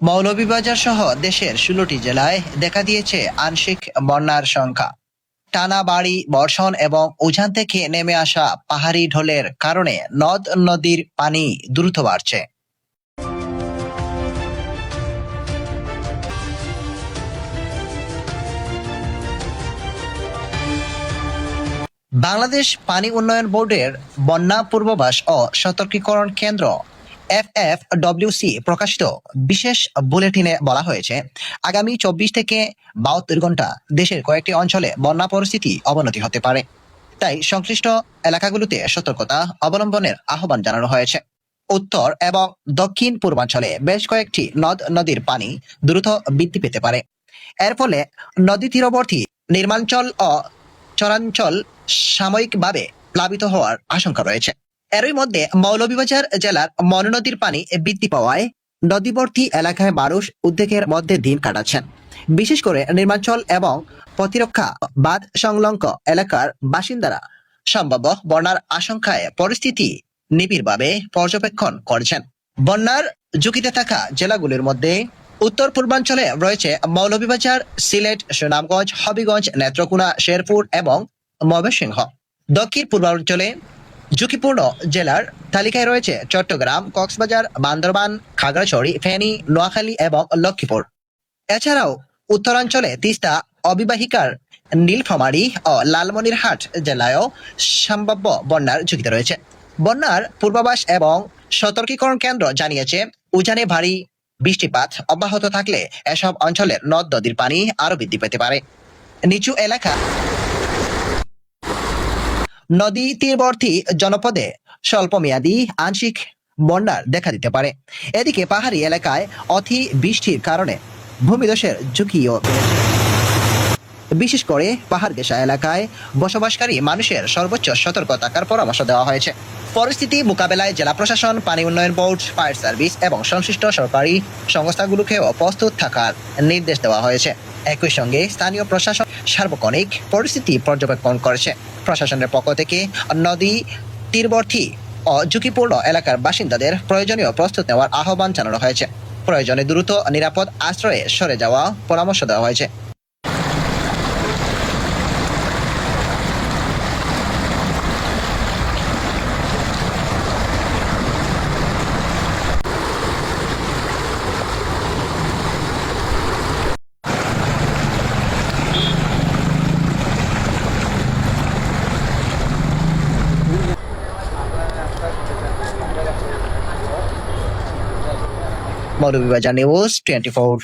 মৌলভীবাজার সহ দেশের ১৬টি জেলায় দেখা দিয়েছে আংশিক বন্যার সংখ্যা। টানা ভারী বর্ষণ এবং উজান থেকে নেমে আসা পাহাড়ি ঢলের কারণে নদ নদীর পানি দ্রুত বাড়ছে। বাংলাদেশ পানি উন্নয়ন বোর্ডের বন্যা পূর্বাভাস ও সতর্কীকরণ কেন্দ্র FFWC প্রকাশিত বিশেষ বুলেটিনে বলা হয়েছে, আগামী ২৪ থেকে ৭২ ঘন্টা দেশের কয়েকটি অঞ্চলে বন্যা পরিস্থিতি অবনতি হতে পারে। তাই সংশ্লিষ্ট এলাকাগুলোতে সতর্কতা অবলম্বনের আহ্বান জানানো হয়েছে। উত্তর এবং দক্ষিণ পূর্বাঞ্চলে বেশ কয়েকটি নদ নদীর পানি দ্রুত বৃদ্ধি পেতে পারে। এর ফলে নদী তীরবর্তী নির্মাঞ্চল ও চরাঞ্চল সাময়িকভাবে প্লাবিত হওয়ার আশঙ্কা রয়েছে। এরই মধ্যে মৌলভীবাজার জেলার মনু নদীর পানি বৃদ্ধি পাওয়ায় নদীবর্তী এলাকায় মানুষ উদ্বেগের মধ্যে দিন কাটাচ্ছেন। বিশেষ করে নির্মাঞ্চল এবং প্রতিরক্ষা বাঁধ সংলগ্ন এলাকার বাসিন্দারা সম্ভাব্য বন্যার আশঙ্কায় পরিস্থিতি নিবিড়ভাবে পর্যবেক্ষণ করছেন। বন্যার ঝুঁকিতে থাকা জেলাগুলির মধ্যে উত্তর পূর্বাঞ্চলে রয়েছে মৌলভীবাজার, সিলেট, সুনামগঞ্জ, হবিগঞ্জ, নেত্রকোনা, শেরপুর এবং ময়মনসিংহ। দক্ষিণ পূর্বাঞ্চলে ঝুঁকিপূর্ণ জেলার তালিকায় রয়েছে চট্টগ্রাম, কক্সবাজার, বান্দরবান, খাগড়াছড়ি, ফেনী, নোয়াখালী এবং লক্ষ্মীপুর। এছাড়াও উত্তরাঞ্চলে তিস্তা অবিবাহিকার নীলফামারী ও লালমনিরহাট জেলায়ও সম্ভাব্য বন্যার ঝুঁকিতে রয়েছে। বন্যার পূর্বাভাস এবং সতর্কীকরণ কেন্দ্র জানিয়েছে, উজানে ভারী বৃষ্টিপাত অব্যাহত থাকলে এসব অঞ্চলের নদ নদীর পানি আরো বৃদ্ধি পেতে পারে। নিচু এলাকা নদী তীরবর্তী জনপদে স্বল্পমেয়াদী আংশিক বন্যার দেখা দিতে পারে। এদিকে পাহাড়ি এলাকায় অতি বৃষ্টির কারণে ভূমিধসের ঝুঁকিও বেড়েছে। বিশেষ করে পাহাড় ঘেঁষা এলাকায় বসবাসকারী মানুষের সর্বোচ্চ সতর্ক থাকার পরামর্শ দেওয়া হয়েছে। পরিস্থিতি মোকাবেলায় জেলা প্রশাসন, পানি উন্নয়ন বোর্ড, ফায়ার সার্ভিস এবং সংশ্লিষ্ট সরকারি সংস্থাগুলোকেও প্রস্তুত থাকার নির্দেশ দেওয়া হয়েছে। একই সঙ্গে স্থানীয় প্রশাসন সার্বক্ষণিক পরিস্থিতি পর্যবেক্ষণ করেছে। প্রশাসনের পক্ষ থেকে নদী তীরবর্তী ও ঝুঁকিপূর্ণ এলাকার বাসিন্দাদের প্রয়োজনীয় প্রস্তুত নেওয়ার আহ্বান জানানো হয়েছে। প্রয়োজনে দ্রুত নিরাপদ আশ্রয়ে সরে যাওয়া পরামর্শ দেওয়া হয়েছে। মৌলভীবাজার নিউজ 24।